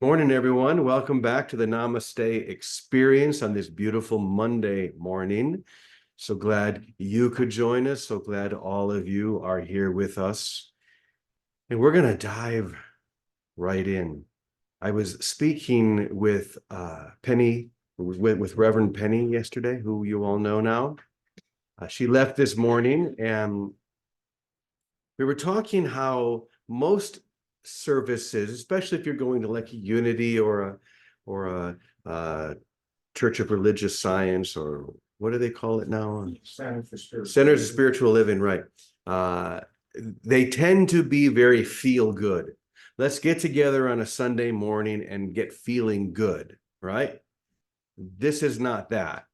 Morning, everyone. Welcome back to the Namaste experience on this beautiful Monday morning. So glad you could join us. So glad all of you are here with us. And we're going to dive right in. I was speaking with Penny, with Reverend Penny yesterday, who you all know now. She left this morning, and we were talking how most services, especially if you're going to like a Unity or a Church of Religious Science, or what do they call it now? Centers of Spiritual Living, right? Uh, they tend to be very feel good. Let's get together on a Sunday morning and get feeling good, right? This is not that.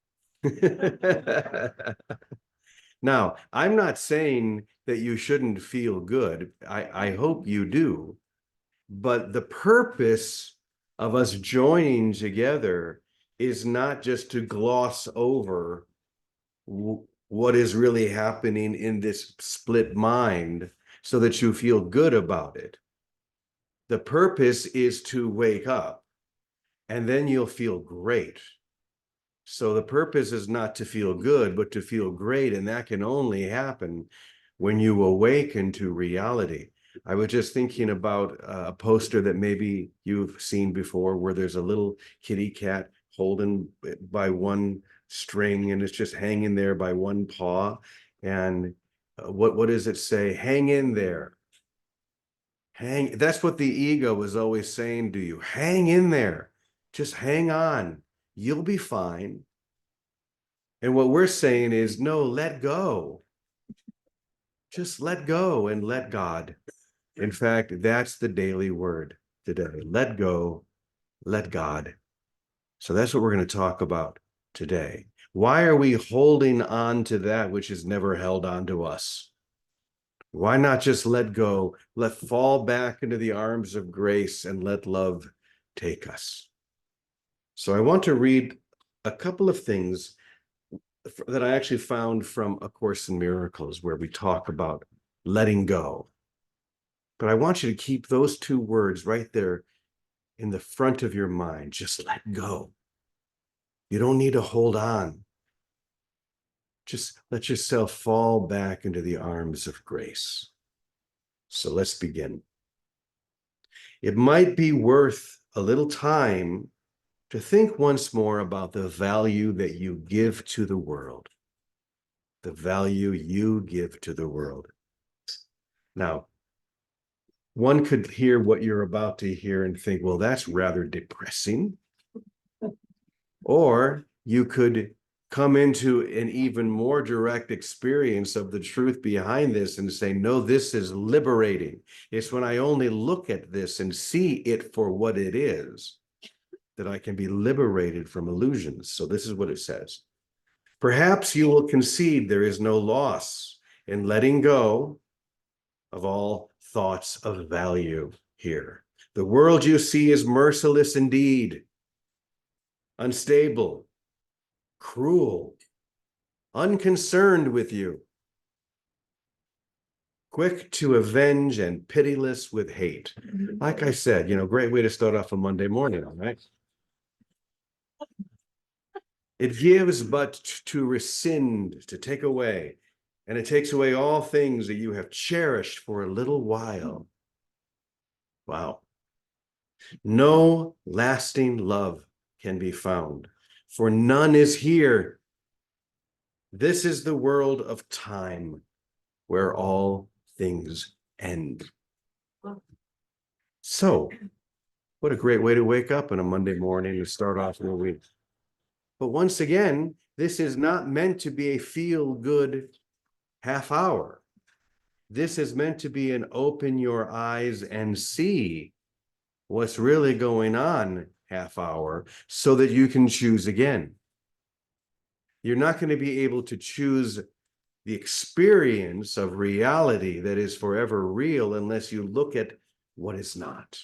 Now, I'm not saying that you shouldn't feel good. I hope you do. But the purpose of us joining together is not just to gloss over what is really happening in this split mind so that you feel good about it. The purpose is to wake up, and then you'll feel great. So the purpose is not to feel good, but to feel great. And that can only happen when you awaken to reality. I was just thinking about a poster that maybe you've seen before, where there's a little kitty cat holding by one string and it's just hanging there by one paw. And what does it say? Hang in there. That's what the ego is always saying to you. Hang in there. Just hang on. You'll be fine. And what we're saying is, no, let go. Just let go and let God. In fact, that's the daily word today. Let go, let God. So that's what we're going to talk about today. Why are we holding on to that which is never held on to us? Why not just let go, let fall back into the arms of grace and let love take us? So I want to read a couple of things that I actually found from A Course in Miracles, where we talk about letting go. But I want you to keep those two words right there in the front of your mind. Just let go. You don't need to hold on. Just let yourself fall back into the arms of grace. So let's begin. It might be worth a little time to think once more about the value that you give to the world. The value you give to the world. Now, one could hear what you're about to hear and think, well, that's rather depressing. Or you could come into an even more direct experience of the truth behind this and say, no, this is liberating. It's when I only look at this and see it for what it is that I can be liberated from illusions. So this is what it says. Perhaps you will concede there is no loss in letting go of all thoughts of value here. The world you see is merciless indeed, unstable, cruel, unconcerned with you, quick to avenge and pitiless with hate. Like I said, great way to start off a Monday morning, all right? It gives but to rescind, to take away, and it takes away all things that you have cherished for a little while. Wow. No lasting love can be found, for none is here. This is the world of time, where all things end. So, what a great way to wake up on a Monday morning and start off your week. But once again, this is not meant to be a feel-good half hour. This is meant to be an open your eyes and see what's really going on half hour so that you can choose again. You're not going to be able to choose the experience of reality that is forever real unless you look at what is not.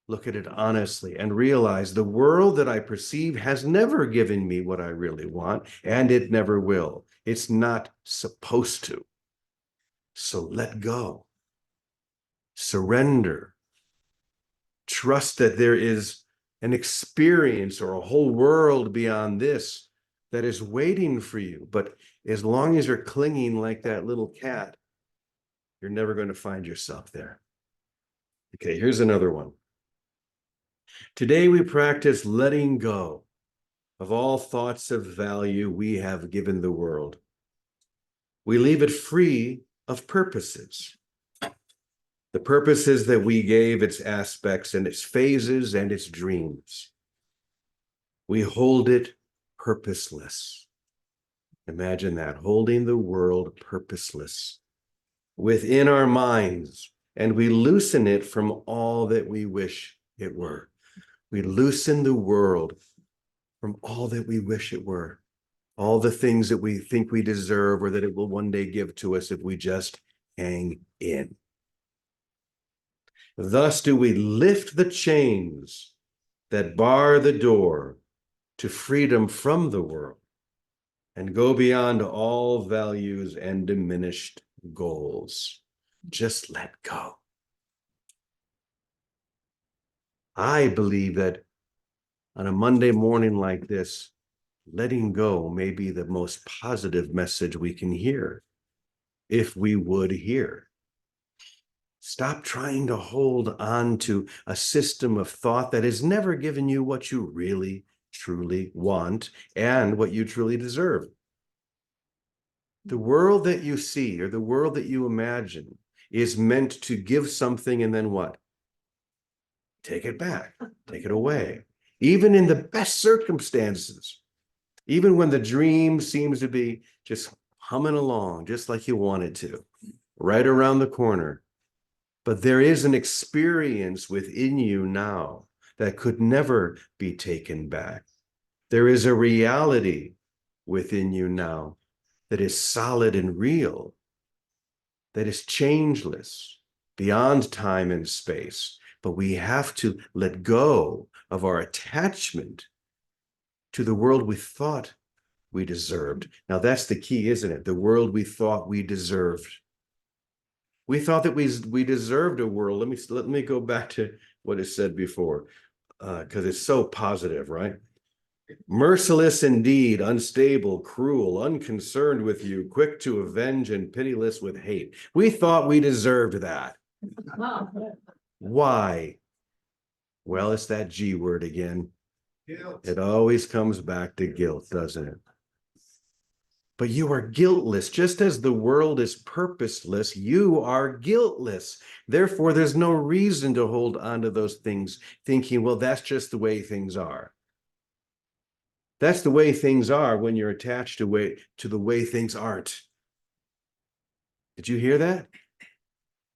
Look at it honestly and realize the world that I perceive has never given me what I really want, and it never will. It's not supposed to. So let go. Surrender. trust that there is an experience or a whole world beyond this that is waiting for you. But as long as you're clinging like that little cat, you're never going to find yourself there. Okay, here's another one. Today we practice letting go of all thoughts of value we have given the world. We leave it free of purposes. The purposes that we gave its aspects and its phases and its dreams. We hold it purposeless. Imagine that, holding the world purposeless within our minds, and we loosen it from all that we wish it were. We loosen the world from all that we wish it were, all the things that we think we deserve or that it will one day give to us if we just hang in. Thus do we lift the chains that bar the door to freedom from the world and go beyond all values and diminished goals. Just let go. I believe that on a Monday morning like this, letting go may be the most positive message we can hear, if we would hear. Stop trying to hold on to a system of thought that has never given you what you really, truly want and what you truly deserve. The world that you see or the world that you imagine is meant to give something and then what? Take it back, take it away. Even in the best circumstances, even when the dream seems to be just humming along, just like you want it to, right around the corner. But there is an experience within you now that could never be taken back. There is a reality within you now that is solid and real, that is changeless, beyond time and space. But we have to let go of our attachment to the world we thought we deserved. Now that's the key, isn't it? The world we thought we deserved. We thought that we deserved a world. Let me go back to what it said before, because it's so positive, right? Merciless indeed, unstable, cruel, unconcerned with you, quick to avenge and pitiless with hate. We thought we deserved that. Why? Well, it's that G word again. Guilt. It always comes back to guilt, doesn't it? But you are guiltless. Just as the world is purposeless, you are guiltless. Therefore, there's no reason to hold on to those things, thinking, well, that's just the way things are. That's the way things are when you're attached to the way things aren't. Did you hear that?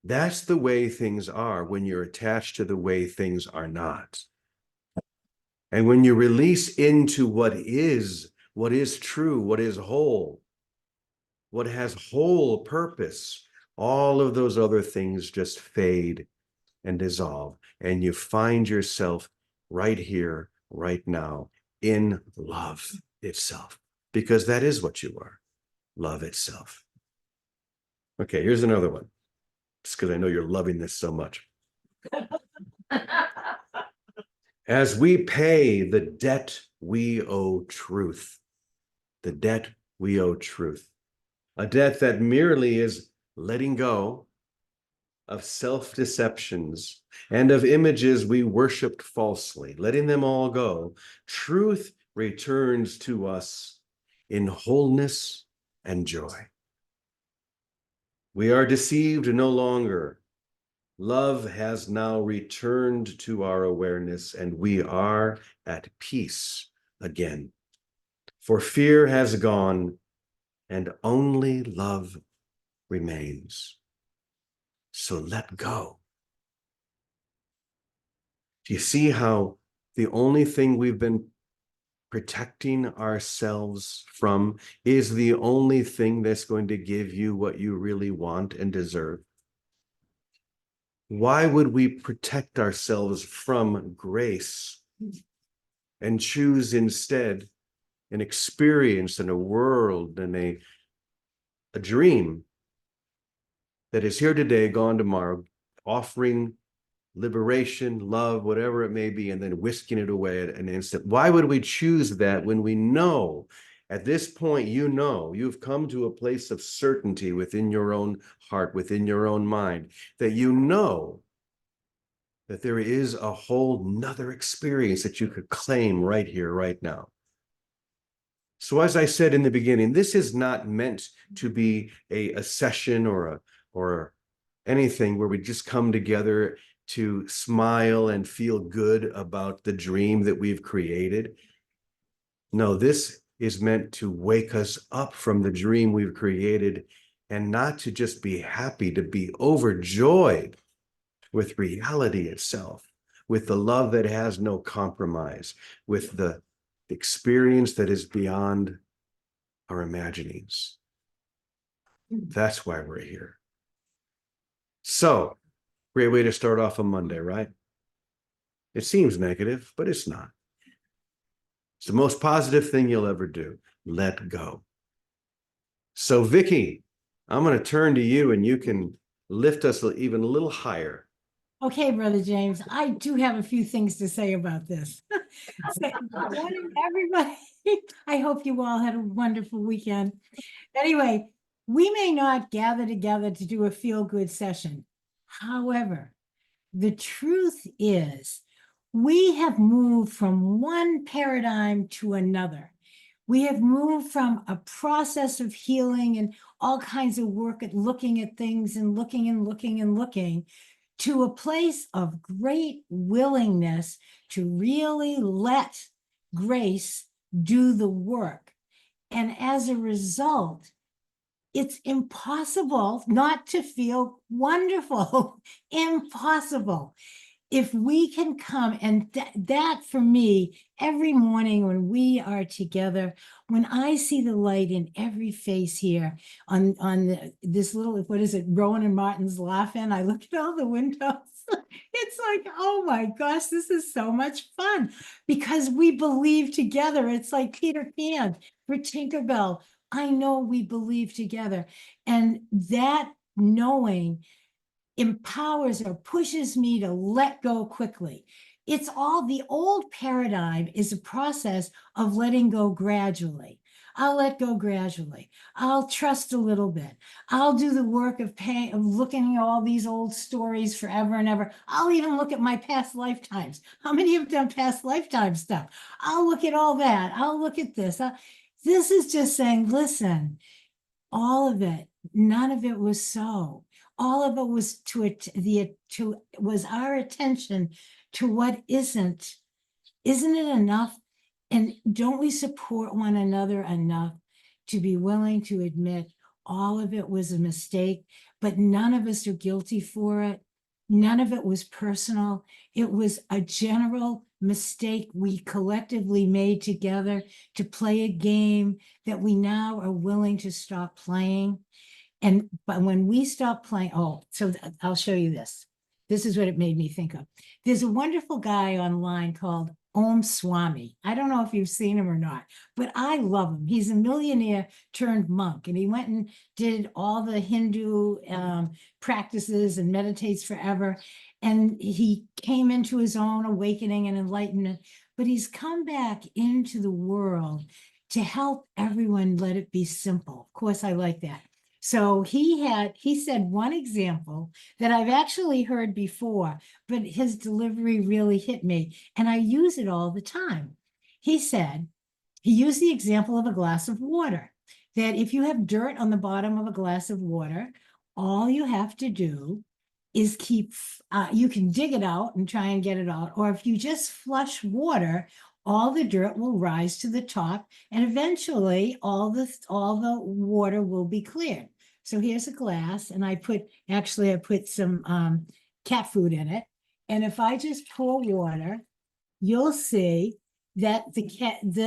That's the way things are when you're attached to the way things are not. And when you release into what is true, what is whole, what has whole purpose, all of those other things just fade and dissolve. And you find yourself right here, right now, in love itself, because that is what you are, love itself. Okay, here's another one, just because I know you're loving this so much. As we pay the debt we owe truth, the debt we owe truth, a debt that merely is letting go of self-deceptions and of images we worshiped falsely, letting them all go, truth returns to us in wholeness and joy. We are deceived no longer. Love has now returned to our awareness, and we are at peace again. For fear has gone, and only love remains. So let go. Do you see how the only thing we've been protecting ourselves from is the only thing that's going to give you what you really want and deserve? Why would we protect ourselves from grace and choose instead an experience and a world and a dream that is here today, gone tomorrow, offering liberation, love, whatever it may be, and then whisking it away at an instant. Why would we choose that when we know at this point, you've come to a place of certainty within your own heart, within your own mind, that you know that there is a whole nother experience that you could claim right here, right now. So as I said in the beginning, this is not meant to be a session or anything where we just come together to smile and feel good about the dream that we've created. No, this is meant to wake us up from the dream we've created, and not to just be happy, to be overjoyed with reality itself, with the love that has no compromise, with the experience that is beyond our imaginings. That's why we're here. So, great way to start off a Monday, right? It seems negative, but it's not. It's the most positive thing you'll ever do. Let go. So, Vicky, I'm going to turn to you and you can lift us even a little higher. Okay, Brother James, I do have a few things to say about this. So, good morning, everybody. I hope you all had a wonderful weekend. Anyway, we may not gather together to do a feel-good session. However, the truth is we have moved from one paradigm to another. We have moved from a process of healing and all kinds of work at looking at things and looking and looking and looking to a place of great willingness to really let grace do the work. And as a result, it's impossible not to feel wonderful. Impossible. If we can come, and that for me, every morning when we are together, when I see the light in every face here on this little, what is it, Rowan and Martin's laughing, I look at all the windows. It's like, oh my gosh, this is so much fun because we believe together. It's like Peter Pan for Tinkerbell. I know we believe together. And that knowing empowers or pushes me to let go quickly. It's all, the old paradigm is a process of letting go gradually. I'll let go gradually. I'll trust a little bit. I'll do the work of paying, of looking at all these old stories forever and ever. I'll even look at my past lifetimes. How many have done past lifetime stuff? I'll look at all that. I'll look at this. This is just saying, listen, all of it, none of it was so. All of it was was our attention to what isn't. Isn't it enough? And don't we support one another enough to be willing to admit all of it was a mistake, but none of us are guilty for it. None of it was personal. It was a general mistake we collectively made together to play a game that we now are willing to stop playing. But when we stop playing, so I'll show you this. This is what it made me think of. There's a wonderful guy online called Om Swami. I don't know if you've seen him or not, but I love him. He's a millionaire turned monk, and he went and did all the Hindu practices and meditates forever. And he came into his own awakening and enlightenment, but he's come back into the world to help everyone let it be simple. Of course, I like that. So he said one example that I've actually heard before, but his delivery really hit me, and I use it all the time. He said, he used the example of a glass of water, that if you have dirt on the bottom of a glass of water, all you have to do is you can dig it out and try and get it out, or if you just flush water, all the dirt will rise to the top, and eventually all the water will be cleared. So here's a glass, and I put some cat food in it. And if I just pour water, you'll see that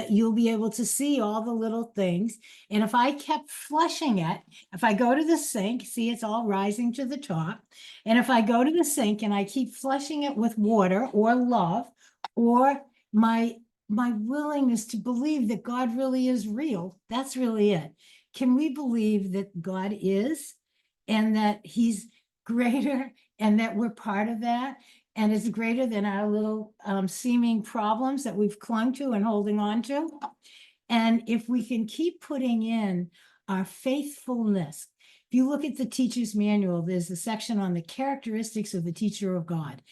you'll be able to see all the little things. And if I kept flushing it, if I go to the sink, see it's all rising to the top. And if I go to the sink and I keep flushing it with water or love, or my willingness to believe that God really is real, that's really it. Can we believe that God is, and that he's greater, and that we're part of that? and it's greater than our little seeming problems that we've clung to and holding on to. And if we can keep putting in our faithfulness, if you look at the teacher's manual, there's a section on the characteristics of the teacher of God.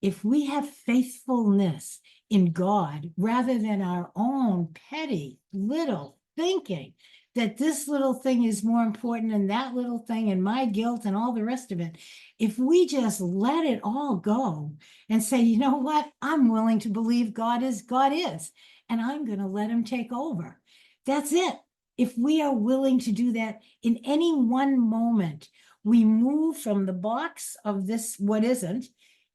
If we have faithfulness in God rather than our own petty little thinking that this little thing is more important than that little thing and my guilt and all the rest of it, if we just let it all go and say, you know what, I'm willing to believe God is, and I'm going to let him take over. That's it. If we are willing to do that in any one moment, we move from the box of this, what isn't,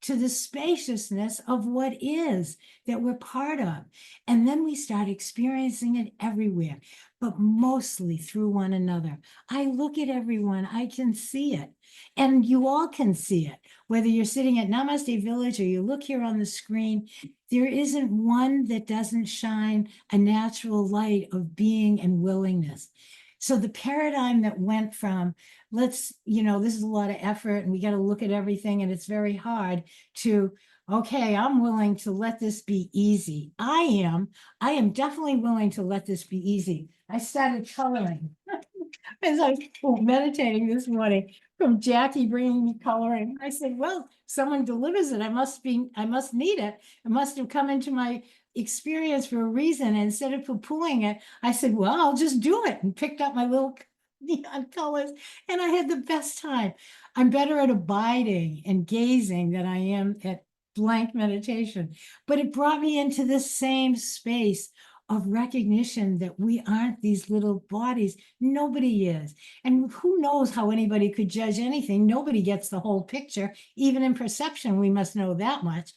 to the spaciousness of what is that we're part of. And then we start experiencing it everywhere, but mostly through one another. I look at everyone, I can see it. And you all can see it, whether you're sitting at Namaste Village or you look here on the screen, there isn't one that doesn't shine a natural light of being and willingness. So the paradigm that went from, let's, this is a lot of effort and we got to look at everything and it's very hard, to, okay, I'm willing to let this be easy. I am definitely willing to let this be easy. I started coloring as I was meditating this morning, from Jackie bringing me coloring. I said, well, someone delivers it. I must need it. It must have come into my experience for a reason. And instead of poo-pooing it, I said, well, I'll just do it, and picked up my little neon colors, and I had the best time. I'm better at abiding and gazing than I am at blank meditation, but it brought me into this same space of recognition that we aren't these little bodies. Nobody is. And who knows how anybody could judge anything? Nobody gets the whole picture. Even in perception, we must know that much.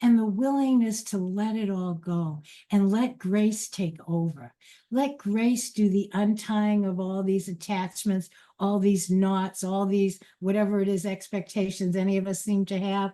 And the willingness to let it all go and let grace take over. Let grace do the untying of all these attachments, all these knots, all these, whatever it is, expectations any of us seem to have.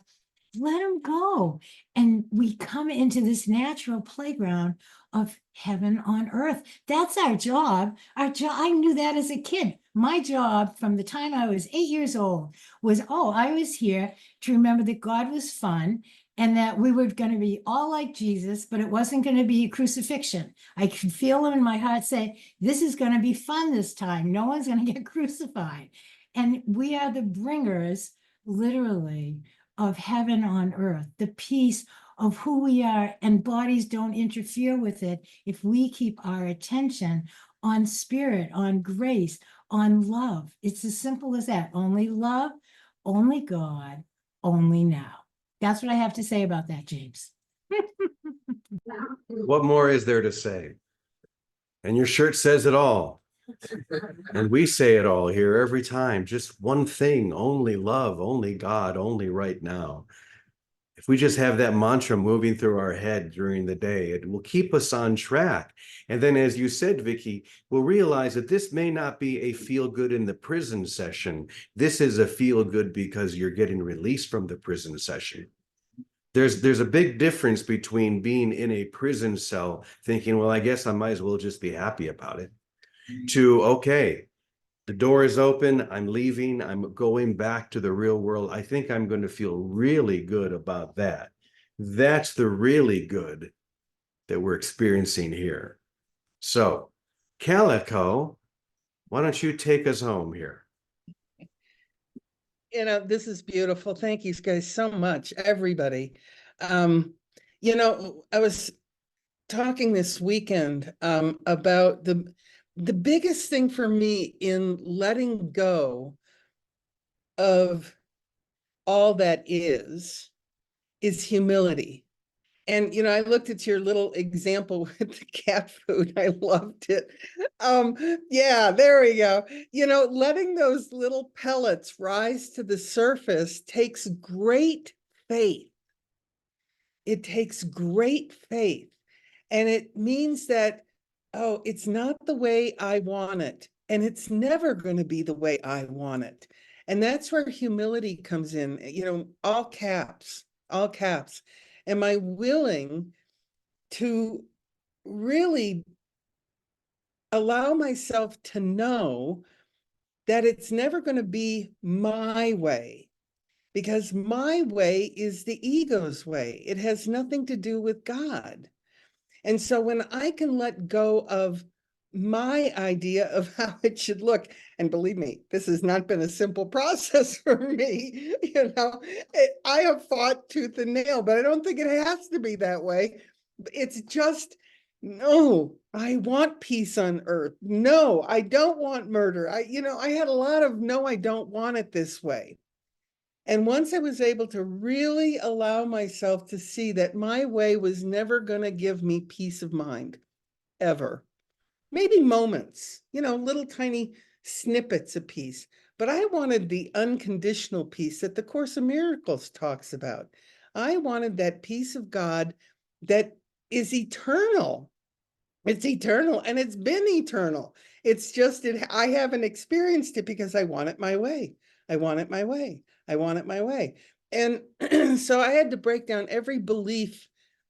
Let them go. And we come into this natural playground of heaven on earth. That's our job. I knew that as a kid. My job from the time I was 8 years old was, I was here to remember that God was fun and that we were going to be all like Jesus, but it wasn't going to be a crucifixion. I could feel him in my heart say, this is going to be fun this time. No one's going to get crucified. And we are the bringers, literally, of heaven on earth, the peace of who we are, and bodies don't interfere with it if we keep our attention on spirit, on grace, on love. It's as simple as that. Only love, only God, only now. That's what I have to say about that, James. What more is there to say? And your shirt says it all. And we say it all here every time. Just one thing, only love, only God, only right now. If we just have that mantra moving through our head during the day, it will keep us on track. And then, as you said, Vicky, we'll realize that this may not be a feel good in the prison session. This is a feel good because you're getting released from the prison session. There's a big difference between being in a prison cell thinking, well, I guess I might as well just be happy about it, to, okay, the door is open, I'm leaving, I'm going back to the real world. I think I'm going to feel really good about that. That's the really good that we're experiencing here. So, Calico, why don't you take us home here? This is beautiful. Thank you guys so much, everybody. I was talking this weekend about the biggest thing for me in letting go of all that is humility. And, I looked at your little example with the cat food. I loved it. Yeah, there we go. Letting those little pellets rise to the surface takes great faith. It takes great faith. And it means that, it's not the way I want it. And it's never going to be the way I want it. And that's where humility comes in, all caps, all caps. Am I willing to really allow myself to know that it's never going to be my way? because my way is the ego's way. It has nothing to do with God. And so when I can let go of my idea of how it should look, and believe me, this has not been a simple process for me. I have fought tooth and nail, but I don't think it has to be that way. It's just, no, I want peace on earth. No, I don't want murder. I had a lot of, no, I don't want it this way. And once I was able to really allow myself to see that my way was never going to give me peace of mind, ever. Maybe moments, little tiny snippets of peace. But I wanted the unconditional peace that the Course in Miracles talks about. I wanted that peace of God that is eternal. It's eternal, and it's been eternal. It's just I haven't experienced it because I want it my way. I want it my way. I want it my way. And so I had to break down every belief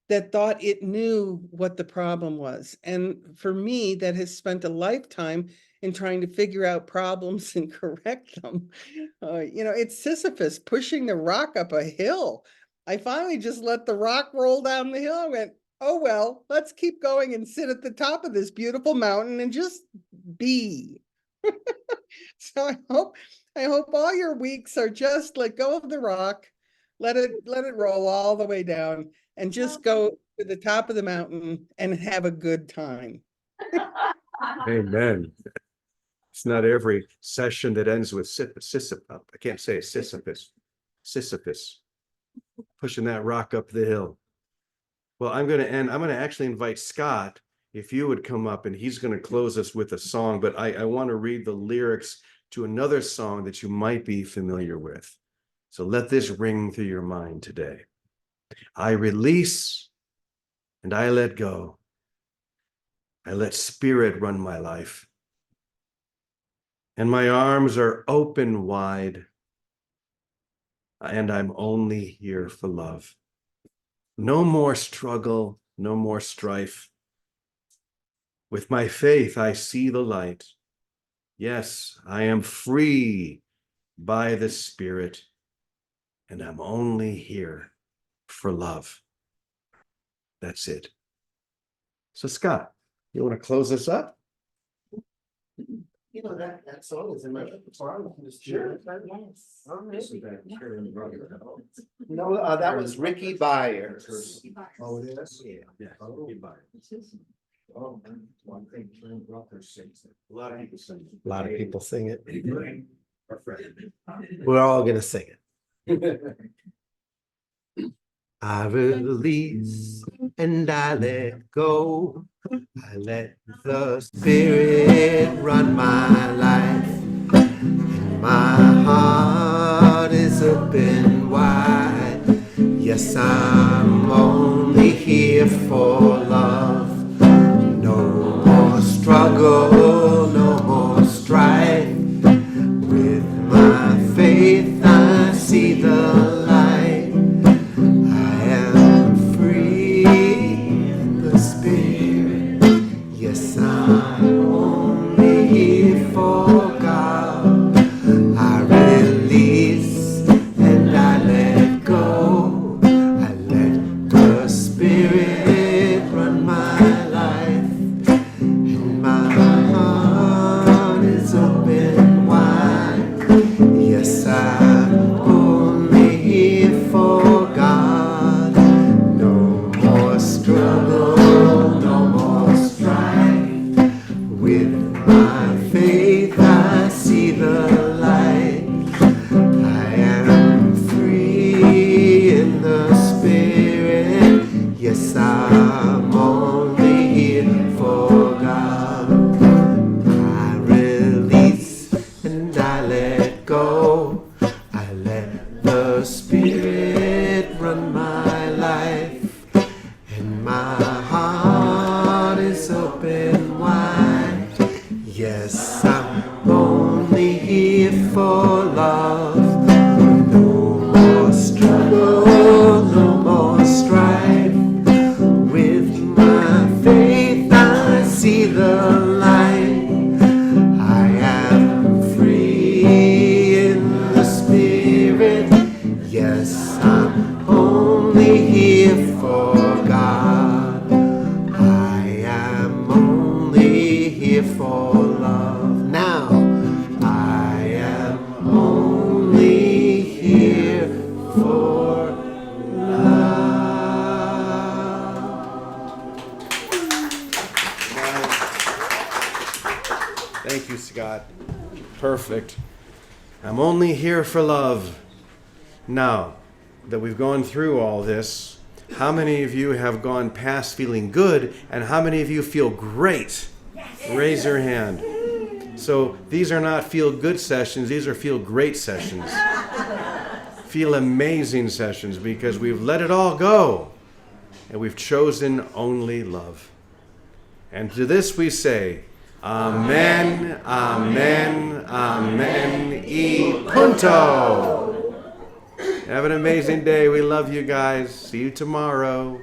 that thought it knew what the problem was. And for me, that has spent a lifetime in trying to figure out problems and correct them. It's Sisyphus pushing the rock up a hill. I finally just let the rock roll down the hill and went, oh, well, let's keep going and sit at the top of this beautiful mountain and just be. So I hope all your weeks are just let go of the rock, let it roll all the way down, and just go to the top of the mountain and have a good time. Amen. It's not every session that ends with Sisyphus. I can't say it, Sisyphus. Pushing that rock up the hill. Well, I'm going to actually invite Scott, if you would come up, and he's going to close us with a song, but I want to read the lyrics to another song that you might be familiar with. So let this ring through your mind today. I release and I let go. I let spirit run my life. And my arms are open wide. And I'm only here for love. No more struggle, no more strife. With my faith, I see the light. Yes, I am free by the Spirit, and I'm only here for love. That's it. So, Scott, you want to close us up? That song is in my repertoire. Sure. Yes. No, that was Ricky Byers. Oh, it is? Yeah. Oh, Oh, one thing, sings it. a lot of people sing it. A lot of people sing it. Our friend. We're all gonna sing it. I release and I let go. I let the Spirit run my life. And my heart is open wide. Yes, I'm only here for love. No more struggle, no more strife. With my faith, I see the light. I am free in the Spirit. Yes, I'm only here for God. I release and I let go. I let the Spirit run Thank you, Scott. Perfect. I'm only here for love. Now that we've gone through all this, how many of you have gone past feeling good, and how many of you feel great? Raise your hand. So these are not feel good sessions, these are feel great sessions. Feel amazing sessions, because we've let it all go and we've chosen only love. And to this we say, Amen, Amen, Amen, e punto. Have an amazing day. We love you guys. See you tomorrow.